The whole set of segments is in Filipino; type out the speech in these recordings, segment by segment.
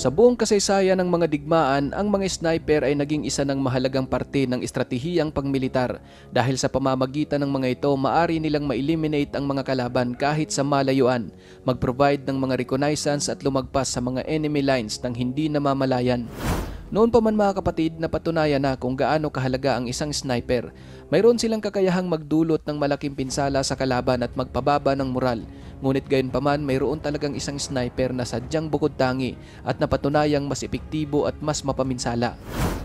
Sa buong kasaysayan ng mga digmaan, ang mga sniper ay naging isa ng mahalagang parte ng estratehiyang pangmilitar dahil sa pamamagitan ng mga ito, maari nilang ma-eliminate ang mga kalaban kahit sa malayuan, mag-provide ng mga reconnaissance at lumagpas sa mga enemy lines nang hindi namamalayan. Noon pa man mga kapatid, napatunayan na kung gaano kahalaga ang isang sniper. Mayroon silang kakayahang magdulot ng malaking pinsala sa kalaban at magpababa ng moral. Ngunit gayon pa man, mayroon talagang isang sniper na sadyang bukod tangi at napatunayang mas epektibo at mas mapaminsala.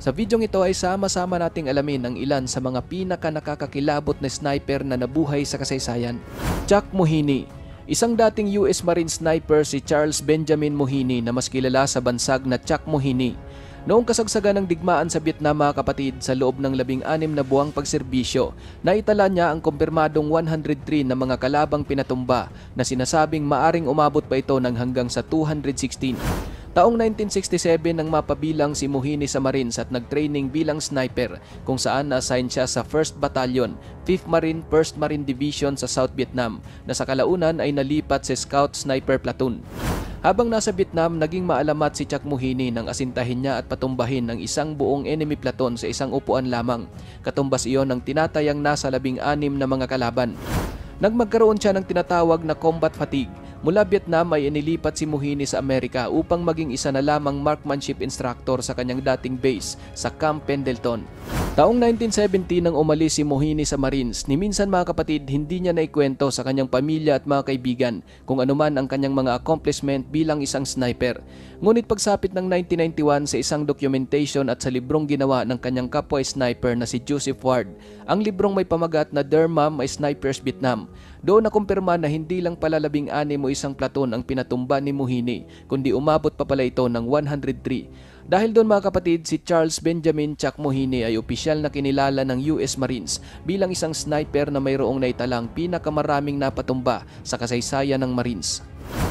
Sa videong ito ay sama-sama nating alamin ang ilan sa mga pinaka nakakakilabot na sniper na nabuhay sa kasaysayan. Chuck Mohini. Isang dating US Marine sniper si Charles Benjamin Mohini na mas kilala sa bansag na Chuck Mohini. Noong kasagsagan ng digmaan sa Vietnam mga kapatid, sa loob ng 16 na buwang pagserbisyo, naitala niya ang kumpirmadong 103 na mga kalabang pinatumba na sinasabing maaring umabot pa ito ng hanggang sa 216. Taong 1967 nang mapabilang si Mohini sa Marines at nagtraining bilang sniper kung saan na-assign siya sa 1st Battalion, 5th Marine 1st Marine Division sa South Vietnam na sa kalaunan ay nalipat sa Scout Sniper Platoon. Habang nasa Vietnam, naging maalamat si Chuck Mohini nang asintahin niya at patumbahin ng isang buong enemy platoon sa isang upuan lamang. Katumbas iyon ng tinatayang nasa 16 na mga kalaban. Nagmagkaroon siya ng tinatawag na combat fatigue. Mula Vietnam ay inilipat si Mohini sa Amerika upang maging isa na lamang marksmanship instructor sa kanyang dating base sa Camp Pendleton. Taong 1970 nang umalis si Mohini sa Marines, ni minsan mga kapatid hindi niya naikwento sa kanyang pamilya at mga kaibigan kung anuman ang kanyang mga accomplishment bilang isang sniper. Ngunit pagsapit ng 1991 sa isang documentation at sa librong ginawa ng kanyang kapwa sniper na si Joseph Ward, ang librong may pamagat na Dear Mom, My Snipers Vietnam, doon nakumpirma na hindi lang pala 16 o isang platoon ang pinatumba ni Mohini, kundi umabot pa pala ito ng 103. Dahil doon mga kapatid, si Charles Benjamin Chuck Mohini ay opisyal na kinilala ng US Marines bilang isang sniper na mayroong naitalang pinakamaraming napatumba sa kasaysayan ng Marines.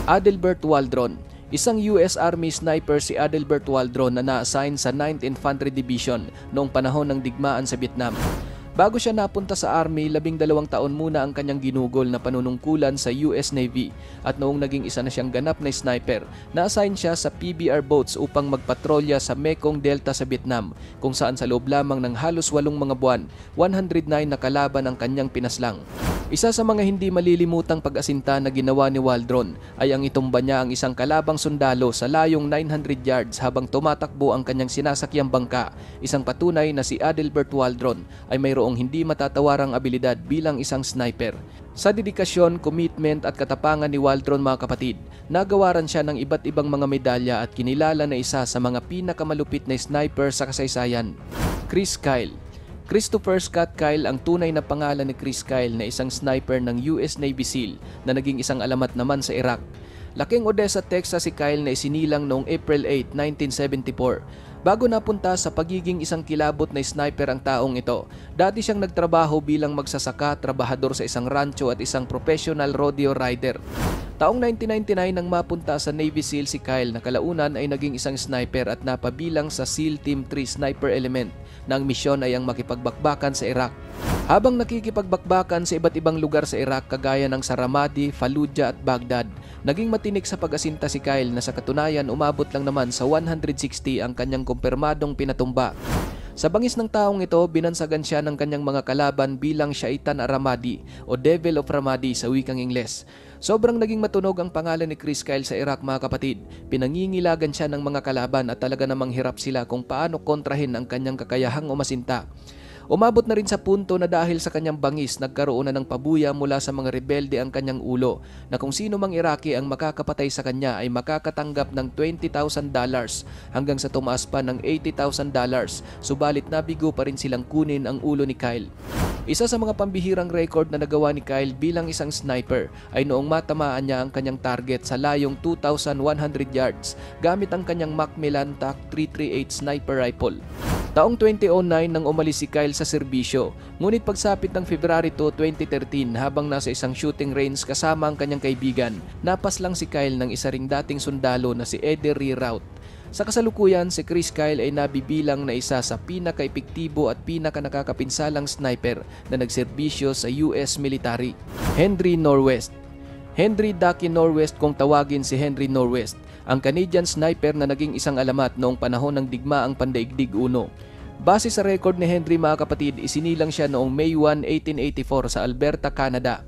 Adelbert Waldron. Isang US Army sniper si Adelbert Waldron na na-assign sa 9th Infantry Division noong panahon ng digmaan sa Vietnam. Bago siya napunta sa Army, 12 taon muna ang kanyang ginugol na panunungkulan sa US Navy at noong naging isa na siyang ganap na sniper, na-assign siya sa PBR boats upang magpatrolya sa Mekong Delta sa Vietnam kung saan sa loob lamang ng halos 8 mga buwan, 109 na kalaban ang kanyang pinaslang. Isa sa mga hindi malilimutang pag-asinta na ginawa ni Waldron ay ang itumba niya ang isang kalabang sundalo sa layong 900 yards habang tumatakbo ang kanyang sinasakyang bangka, isang patunay na si Adelbert Waldron ay mayroong hindi matatawarang abilidad bilang isang sniper. Sa dedikasyon, commitment at katapangan ni Waldron mga kapatid, nagawaran siya ng iba't ibang mga medalya at kinilala na isa sa mga pinakamalupit na sniper sa kasaysayan. Chris Kyle. Christopher Scott Kyle ang tunay na pangalan ni Chris Kyle na isang sniper ng US Navy SEAL na naging isang alamat naman sa Iraq. Laking Odessa, Texas si Kyle na isinilang noong April 8, 1974. Bago napunta sa pagiging isang kilabot na sniper ang taong ito, dati siyang nagtrabaho bilang magsasaka, trabahador sa isang rancho at isang professional rodeo rider. Taong 1999 nang mapunta sa Navy SEAL si Kyle na kalaunan ay naging isang sniper at napabilang sa SEAL Team 3 Sniper Element na ang misyon ay ang makipagbakbakan sa Iraq. Habang nakikipagbakbakan sa iba't ibang lugar sa Iraq kagaya ng sa Ramadi, Fallujah at Baghdad, naging matinik sa pag-asinta si Kyle na sa katunayan umabot lang naman sa 160 ang kanyang kumpirmadong pinatumba. Sa bangis ng taong ito, binansagan siya ng kanyang mga kalaban bilang Shaitan Ramadi o Devil of Ramadi sa wikang Ingles. Sobrang naging matunog ang pangalan ni Chris Kyle sa Iraq mga kapatid. Pinangingilagan siya ng mga kalaban at talaga namang hirap sila kung paano kontrahin ang kanyang kakayahang umasinta. Umabot na rin sa punto na dahil sa kanyang bangis, nagkaroon na ng pabuya mula sa mga rebelde ang kanyang ulo na kung sino mang Iraqi ang makakapatay sa kanya ay makakatanggap ng $20,000 hanggang sa tumaas pa ng $80,000, subalit nabigo pa rin silang kunin ang ulo ni Kyle. Isa sa mga pambihirang record na nagawa ni Kyle bilang isang sniper ay noong matamaan niya ang kanyang target sa layong 2,100 yards gamit ang kanyang Macmillan TAC 338 sniper rifle. Taong 2009 nang umalis si Kyle sa serbisyo, ngunit pagsapit ng February 2, 2013 habang nasa isang shooting range kasama ang kanyang kaibigan, napas lang si Kyle ng isa ring dating sundalo na si Eddie Reroute. Sa kasalukuyan, si Chris Kyle ay nabibilang na isa sa pinaka-epektibo at pinaka-nakakapinsalang sniper na nagserbisyo sa US military. Henry Norwest. Henry Ducky Norwest kung tawagin si Henry Norwest ang Canadian sniper na naging isang alamat noong panahon ng digmaang Pandaigdig I. Base sa record ni Henry mga kapatid, isinilang siya noong May 1, 1884 sa Alberta, Canada.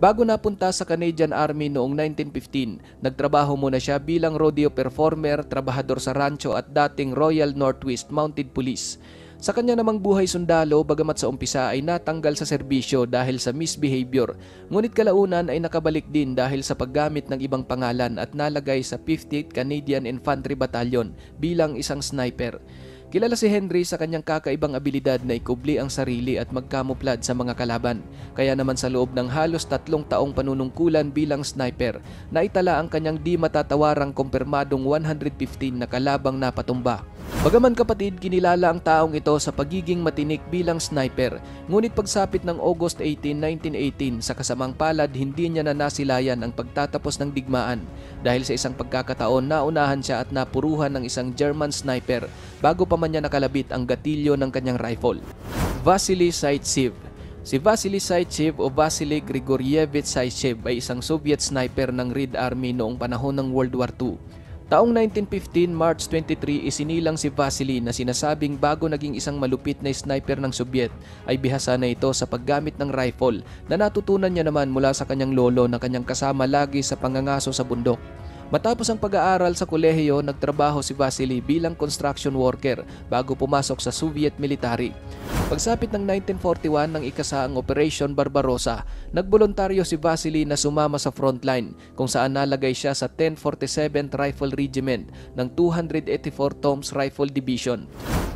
Bago napunta sa Canadian Army noong 1915, nagtrabaho muna siya bilang rodeo performer, trabahador sa rancho at dating Royal Northwest Mounted Police. Sa kanya namang buhay sundalo, bagamat sa umpisa ay natanggal sa serbisyo dahil sa misbehavior, ngunit kalaunan ay nakabalik din dahil sa paggamit ng ibang pangalan at nalagay sa 50th Canadian Infantry Battalion bilang isang sniper. Kilala si Henry sa kanyang kakaibang abilidad na ikubli ang sarili at magkamuplad sa mga kalaban. Kaya naman sa loob ng halos 3 taong panunungkulan bilang sniper, naitala ang kanyang di matatawarang kumpirmadong 115 na kalabang napatumba. Bagaman kapatid, kinilala ang taong ito sa pagiging matinik bilang sniper, ngunit pagsapit ng August 18, 1918 sa kasamang palad hindi niya na nasilayan ang pagtatapos ng digmaan dahil sa isang pagkakataon naunahan siya at napuruhan ng isang German sniper bago pa man niya nakalabit ang gatilyo ng kanyang rifle. Vasily Zaitsev. Si Vasily Zaitsev o Vasily Grigoryevich Zaitsev ay isang Soviet sniper ng Red Army noong panahon ng World War II. Taong 1915, March 23, isinilang si Vasily na sinasabing bago naging isang malupit na sniper ng Soviet ay bihasa na ito sa paggamit ng rifle na natutunan niya naman mula sa kanyang lolo na kanyang kasama lagi sa pangangaso sa bundok. Matapos ang pag-aaral sa kolehiyo, nagtrabaho si Vasily bilang construction worker bago pumasok sa Soviet military. Pagsapit ng 1941 ng ikasaang Operation Barbarossa, nagboluntaryo si Vasily na sumama sa frontline kung saan nalagay siya sa 1047th Rifle Regiment ng 284 Toms Rifle Division.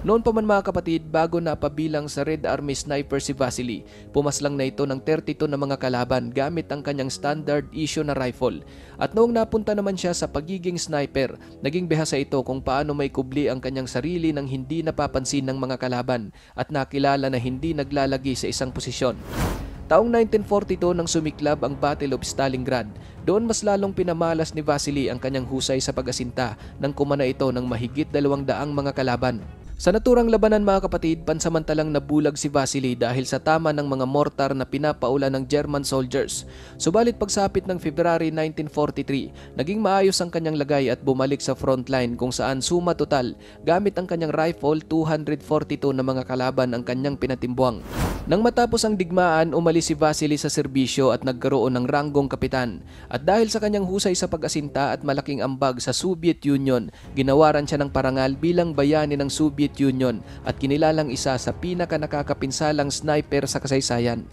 Noon pa man mga kapatid, bago napabilang sa Red Army sniper si Vasily, pumaslang na ito ng 32 na mga kalaban gamit ang kanyang standard issue na rifle. At noong napunta naman siya sa pagiging sniper, naging bihasa ito kung paano may kubli ang kanyang sarili nang hindi napapansin ng mga kalaban at nakilala na hindi naglalagi sa isang posisyon. Taong 1942 nang sumiklab ang Battle of Stalingrad, doon mas lalong pinamalas ni Vasily ang kanyang husay sa pag-asinta nang kumana ito ng mahigit 200 mga kalaban. Sa naturang labanan mga kapatid, pansamantalang nabulag si Vasily dahil sa tama ng mga mortar na pinapaula ng German soldiers. Subalit pagsapit ng February 1943, naging maayos ang kanyang lagay at bumalik sa frontline kung saan suma total gamit ang kanyang rifle 242 na mga kalaban ang kanyang pinatimbwang. Nang matapos ang digmaan, umalis si Vasily sa serbisyo at nagkaroon ng ranggong kapitan. At dahil sa kanyang husay sa pag-asinta at malaking ambag sa Soviet Union, ginawaran siya ng parangal bilang bayani ng Soviet Union at kinilalang isa sa pinaka-nakakapinsalang sniper sa kasaysayan.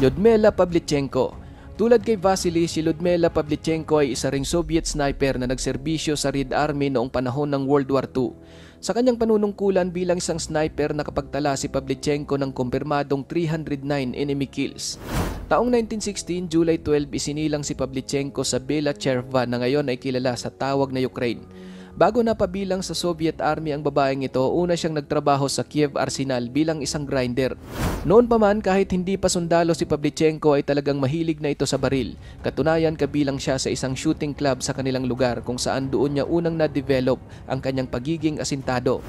Lyudmila Pavlichenko. Tulad kay Vasily, si Lyudmila Pavlichenko ay isa ring Soviet sniper na nagserbisyo sa Red Army noong panahon ng World War II. Sa kanyang panunungkulan bilang isang sniper, nakapagtala si Pavlichenko ng kumpirmadong 309 enemy kills. Taong 1916, July 12, isinilang si Pavlichenko sa Bela Cherva na ngayon ay kilala sa tawag na Ukraine. Bago napabilang sa Soviet Army ang babaeng ito, una siyang nagtrabaho sa Kiev Arsenal bilang isang grinder. Noon pa man, kahit hindi pa sundalo si Pavlichenko ay talagang mahilig na ito sa baril. Katunayan, kabilang siya sa isang shooting club sa kanilang lugar kung saan doon niya unang na-develop ang kanyang pagiging asintado.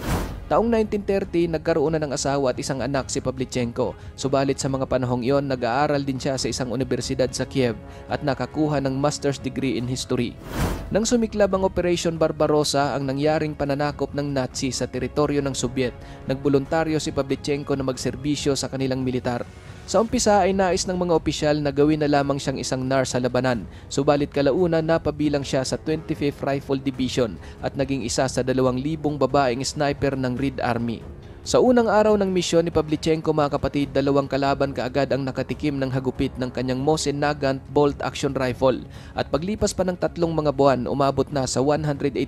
Taong 1930, nagkaroon na ng asawa at isang anak si Pavlichenko. Subalit sa mga panahong iyon, nag-aaral din siya sa isang universidad sa Kiev at nakakuha ng master's degree in history. Nang sumiklab ang Operation Barbarossa, ang nangyaring pananakop ng Nazi sa teritoryo ng Soviet, nagboluntaryo si Pavlichenko na magserbisyo sa kanilang militar. Sa umpisa ay nais ng mga opisyal na gawin na lamang siyang isang NAR sa labanan, subalit kalaunan napabilang siya sa 25th Rifle Division at naging isa sa 2,000 babaeng sniper ng Red Army. Sa unang araw ng misyon ni Pavlichenko mga kapatid, 2 kalaban kaagad ang nakatikim ng hagupit ng kanyang Mosin Nagant bolt action rifle at paglipas pa ng 3 mga buwan, umabot na sa 187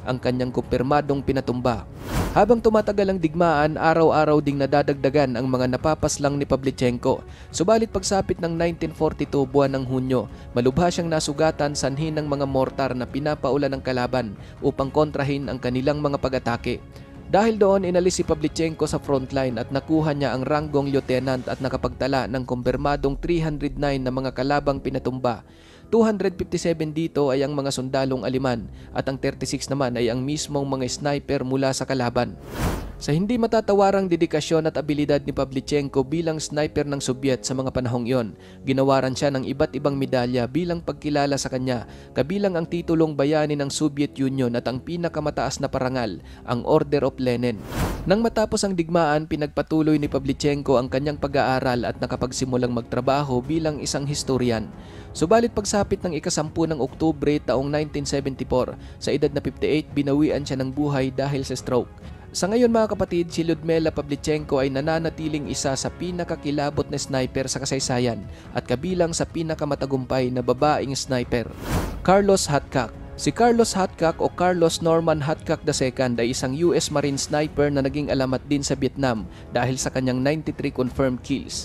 ang kanyang kumpirmadong pinatumba. Habang tumatagal ang digmaan, araw-araw ding nadadagdagan ang mga napapaslang ni Pavlichenko. Subalit pagsapit ng 1942 buwan ng Hunyo, malubha siyang nasugatan sanhin ng mga mortar na pinapaula ng kalaban upang kontrahin ang kanilang mga pag-atake. Dahil doon, inalis si Pavlichenko sa frontline at nakuha niya ang ranggong lieutenant at nakapagtala ng kumpirmadong 309 na mga kalabang pinatumba. 257 dito ay ang mga sundalong Aleman at ang 36 naman ay ang mismong mga sniper mula sa kalaban. Sa hindi matatawarang dedikasyon at abilidad ni Pavlichenko bilang sniper ng Sobyet sa mga panahong iyon, ginawaran siya ng iba't ibang medalya bilang pagkilala sa kanya, kabilang ang titulong bayani ng Soviet Union at ang pinakamataas na parangal, ang Order of Lenin. Nang matapos ang digmaan, pinagpatuloy ni Pavlichenko ang kanyang pag-aaral at nakapagsimulang magtrabaho bilang isang historian. Subalit pagsapit ng ika-10 ng Oktubre taong 1974, sa edad na 58, binawian siya ng buhay dahil sa stroke. Sa ngayon mga kapatid, si Lyudmila Pavlichenko ay nananatiling isa sa pinakakilabot na sniper sa kasaysayan at kabilang sa pinakamatagumpay na babaeng sniper. Carlos Hathcock. Si Carlos Hathcock o Carlos Norman Hathcock II ay isang US Marine sniper na naging alamat din sa Vietnam dahil sa kanyang 93 confirmed kills.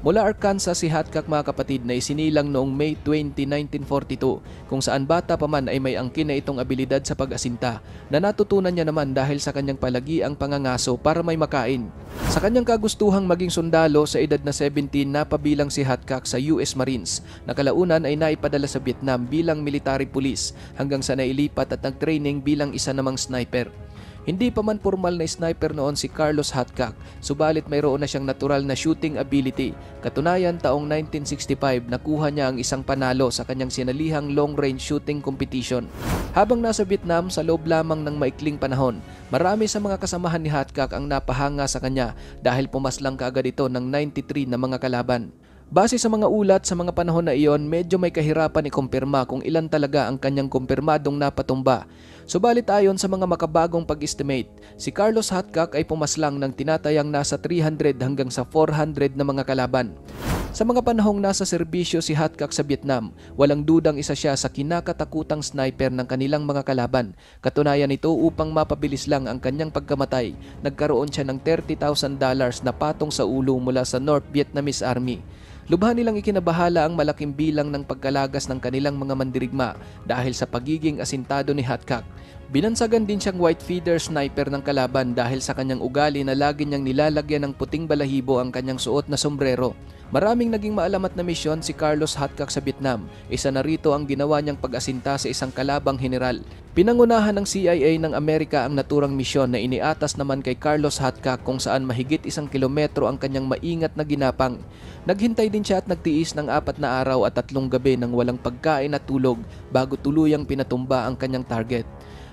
Mula Arkansas si Hathcock mga kapatid na isinilang noong May 20, 1942 kung saan bata pa man ay may angkin na itong abilidad sa pag-asinta na natutunan niya naman dahil sa kanyang palagiang pangangaso para may makain. Sa kanyang kagustuhang maging sundalo sa edad na 17 napabilang si Hathcock sa US Marines na kalaunan ay naipadala sa Vietnam bilang military police hanggang sa nailipat at nag-training bilang isa namang sniper. Hindi pa man formal na sniper noon si Carlos Hathcock, subalit mayroon na siyang natural na shooting ability. Katunayan taong 1965 nakuha niya ang isang panalo sa kanyang sinalihang long-range shooting competition. Habang nasa Vietnam sa loob lamang ng maikling panahon, marami sa mga kasamahan ni Hathcock ang napahanga sa kanya dahil pumaslang kaagad ito ng 93 na mga kalaban. Base sa mga ulat sa mga panahon na iyon, medyo may kahirapan ikumpirma kung ilan talaga ang kanyang kumpirmadong napatumba. Subalit ayon sa mga makabagong pag-estimate, si Carlos Hathcock ay pumaslang ng tinatayang nasa 300 hanggang sa 400 na mga kalaban. Sa mga panahong nasa serbisyo si Hathcock sa Vietnam, walang dudang isa siya sa kinakatakutang sniper ng kanilang mga kalaban. Katunayan nito, upang mapabilis lang ang kanyang pagkamatay, nagkaroon siya ng $30,000 na patong sa ulo mula sa North Vietnamese Army. Lubha nilang ikinabahala ang malaking bilang ng pagkalagas ng kanilang mga mandirigma dahil sa pagiging asintado ni Hathcock. Binansagan din siyang white feather sniper ng kalaban dahil sa kanyang ugali na lagi niyang nilalagyan ng puting balahibo ang kanyang suot na sombrero. Maraming naging maalamat na misyon si Carlos Hathcock sa Vietnam. Isa na rito ang ginawa niyang pag-asinta sa isang kalabang general. Pinangunahan ng CIA ng Amerika ang naturang misyon na iniatas naman kay Carlos Hathcock kung saan mahigit 1 kilometro ang kanyang maingat na ginapang. Naghintay din siya at nagtiis ng 4 na araw at 3 gabi ng walang pagkain at tulog bago tuluyang pinatumba ang kanyang target.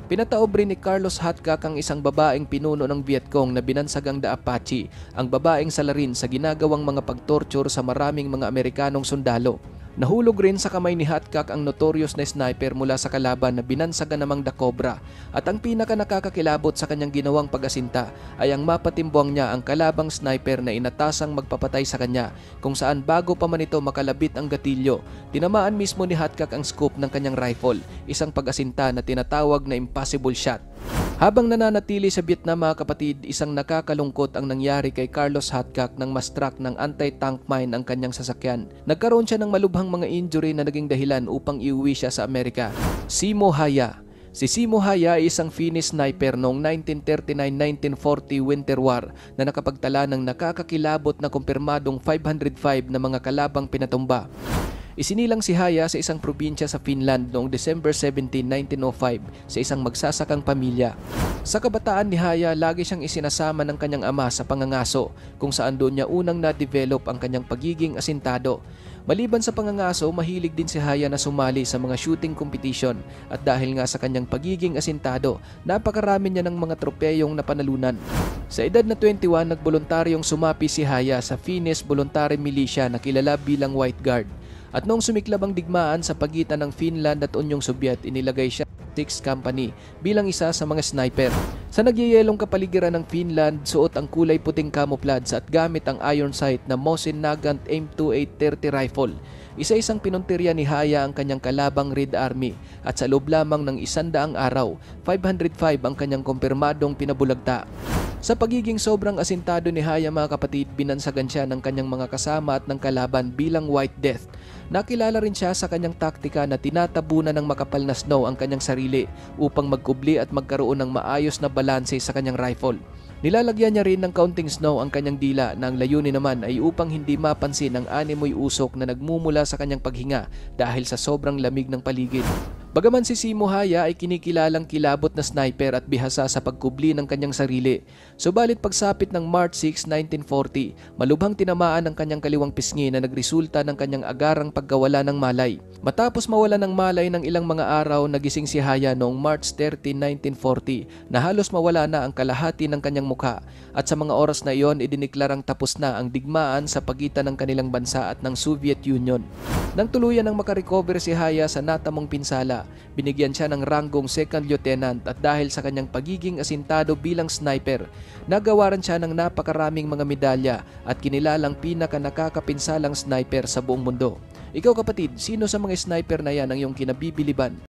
Pinataob rin ni Carlos Hathcock ang isang babaeng pinuno ng Vietcong na binansagang The Apache, ang babaeng salarin sa ginagawang mga pagtorture sa maraming mga Amerikanong sundalo. Nahulog rin sa kamay ni Hathcock ang notorious na sniper mula sa kalaban na binansagan namang The Cobra, at ang pinaka nakakakilabot sa kanyang ginawang pag-asinta ay ang mapatimbwang niya ang kalabang sniper na inatasang magpapatay sa kanya, kung saan bago pa man ito makalabit ang gatilyo, tinamaan mismo ni Hathcock ang scope ng kanyang rifle, isang pag-asinta na tinatawag na impossible shot. Habang nananatili sa Vietnam mga kapatid, isang nakakalungkot ang nangyari kay Carlos Hathcock nang ma-struck ng anti-tank mine ang kanyang sasakyan. Nagkaroon siya ng malubhang mga injury na naging dahilan upang iuwi siya sa Amerika. Simo Haya. Si Simo Haya ay isang Finnish sniper noong 1939-1940 Winter War na nakapagtala ng nakakakilabot na kumpirmadong 505 na mga kalabang pinatumba. Isinilang si Haya sa isang probinsya sa Finland noong December 17, 1905 sa isang magsasakang pamilya. Sa kabataan ni Haya, lagi siyang isinasama ng kanyang ama sa pangangaso kung saan doon niya unang na-develop ang kanyang pagiging asintado. Maliban sa pangangaso, mahilig din si Haya na sumali sa mga shooting competition at dahil nga sa kanyang pagiging asintado, napakarami niya ng mga tropeyong napanalunan. Sa edad na 21, nagboluntaryong sumapi si Haya sa Finnish Voluntary Militia na kilala bilang White Guard. At noong sumiklab ang digmaan sa pagitan ng Finland at Unyong Sobyet, inilagay siya sa 6th Company bilang isa sa mga sniper. Sa nagyayelong kapaligiran ng Finland, suot ang kulay puting camouflage at gamit ang iron sight na Mosin Nagant M2830 rifle. Isa-isang pinuntirya ni Haya ang kanyang kalabang Red Army at sa loob lamang ng 100 araw, 505 ang kanyang kumpirmadong pinabulagta. Sa pagiging sobrang asintado ni Haya mga kapatid, binansagan siya ng kanyang mga kasama at ng kalaban bilang White Death. Nakilala rin siya sa kanyang taktika na tinatabunan ng makapal na snow ang kanyang sarili upang magkubli at magkaroon ng maayos na balanse sa kanyang rifle. Nilalagyan niya rin ng kaunting snow ang kanyang dila na ang layunin naman ay upang hindi mapansin ang animoy usok na nagmumula sa kanyang paghinga dahil sa sobrang lamig ng paligid. Bagaman si Simo Haya ay kinikilalang kilabot na sniper at bihasa sa pagkubli ng kanyang sarili, subalit pagsapit ng March 6, 1940, malubhang tinamaan ang kanyang kaliwang pisngi na nagresulta ng kanyang agarang pagkawala ng malay. Matapos mawala ng malay ng ilang mga araw, nagising si Haya noong March 13, 1940 na halos mawala na ang kalahati ng kanyang mukha, at sa mga oras na iyon idiniklarang tapos na ang digmaan sa pagitan ng kanilang bansa at ng Soviet Union. Nang tuluyan ng makarecover si Haya sa natamong pinsala, binigyan siya ng ranggong second lieutenant at dahil sa kanyang pagiging asintado bilang sniper, nagawaran siya ng napakaraming mga medalya at kinilalang pinaka-nakakapinsalang sniper sa buong mundo. Ikaw kapatid, sino sa mga sniper na yan ang iyong kinabibiliban?